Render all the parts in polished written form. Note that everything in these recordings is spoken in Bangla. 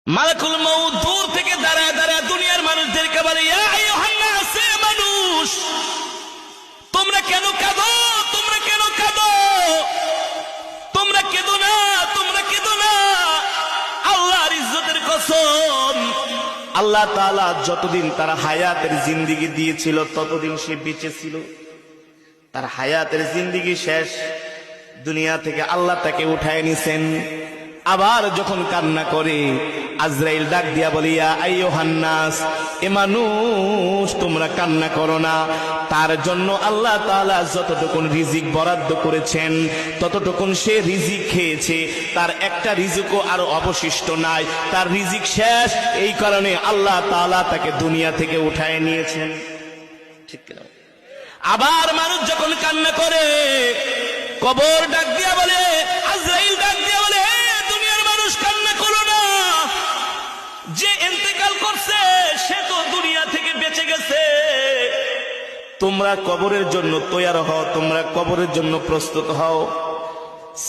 মালাকুল মউত দূর থেকে দাঁড়ায় দাঁড়ায় দুনিয়ার মানুষদেরকে বলে, ইয়া আইয়ুহান নাস, মানুষ তোমরা কেন কাঁদো, তোমরা কেন কাঁদো, তোমরা কেঁদো না, তোমরা কেঁদো না। আল্লাহর ইজ্জতের কসম, আল্লাহ তাআলা যতদিন তার হায়াতের জিন্দেগি দিয়েছিল ততদিন সে বেঁচে ছিল। তার হায়াতের জিন্দেগি শেষ, দুনিয়া থেকে আল্লাহ তাকে উঠায় নিছেন। আবার যখন কান্না করে আজরাইল ডাক দিয়া বলি, ইয়া আইয়ুহান নাস, এ মানুষ তোমরা কান্না করো না। তার জন্য আল্লাহ তাআলা যতটুকুন রিজিক বরাদ্দ করেছেন ততটুকুন সে রিজিক খেয়েছে, তার একটা রিজিকও আর অবশিষ্ট নাই, তার রিজিক শেষ। এই কারণে আল্লাহ তাআলা তাকে দুনিয়া থেকে উঠায় নিয়েছেন। ঠিক কিনা? আবার মানুষ যখন কান্না করে কবর ডাক দিয়া বলে, আজরাইল ডাক দিয়া বলে, দুনিয়ার মানুষ কান্না করো না, যে ইন্তেকাল করছে সে তো দুনিয়া থেকে বেঁচে গেছে। তোমরা কবরের জন্য তৈয়ার হও, তোমরা কবরের জন্য প্রস্তুত হও।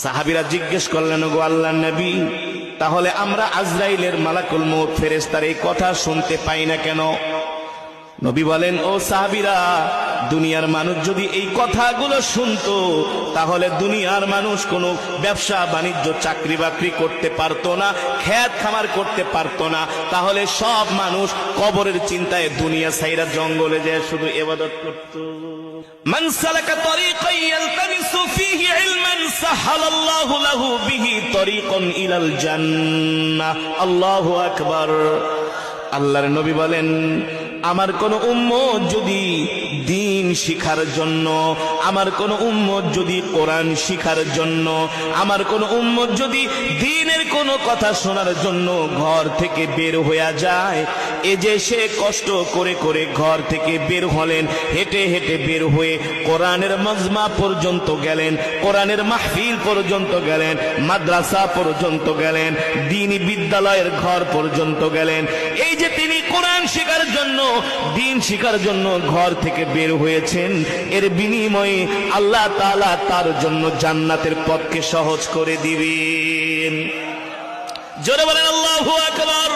সাহাবীরা জিজ্ঞেস করলেন, গো আল্লাহর নবী, তাহলে আমরা আজরাইলের মালাকুল মউত ফেরেশতার এই কথা শুনতে পাই না কেন? নবী বলেন, ও সাহাবীরা, দুনিয়ার মানুষ যদি এই কথাগুলো শুনতো তাহলে দুনিয়ার মানুষ কোনো ব্যবসা বাণিজ্য চাকরি বাকরি করতে পারতো না, খেত খামার করতে পারতো না। তাহলে সব মানুষ কবরের চিন্তায় দুনিয়া ছাইরা জঙ্গলে যায় শুধু ইবাদত করত। মান সালাকা তরিকান ইয়ালতামিসু ফীহি ইলমান সাহালাল্লাহু লাহু বিহি তরিকান ইলাল জান্নাহ। আল্লাহু আকবার। আল্লাহর নবী বলেন, আমার কোন উম্মত যদি দ্বীন শিখার জন্য, আমার কোন উম্মত যদি কোরআন শিখার জন্য, আমার কোন উম্মত যদি দ্বীনের কোন কথা শোনার জন্য ঘর থেকে বের হয়ে যায়, এ যে সে কষ্ট করে করে ঘর থেকে বের হলেন, হেঁটে হেঁটে বের হয়ে কোরআনের মজমা পর্যন্ত গেলেন, কোরআনের মাহফিল পর্যন্ত গেলেন, মাদ্রাসা পর্যন্ত গেলেন, দ্বীনি বিদ্যালয়ের ঘর পর্যন্ত গেলেন, এই যে তিনি কোরআন শেখার জন্য, দ্বীন শিখার জন্য ঘর থেকে বের হয়েছেন, এর বিনিময়ে আল্লাহ তাআলা তার জন্য জান্নাতের পথকে সহজ করে দিবেন। জোরে বলেন আল্লাহু আকবার।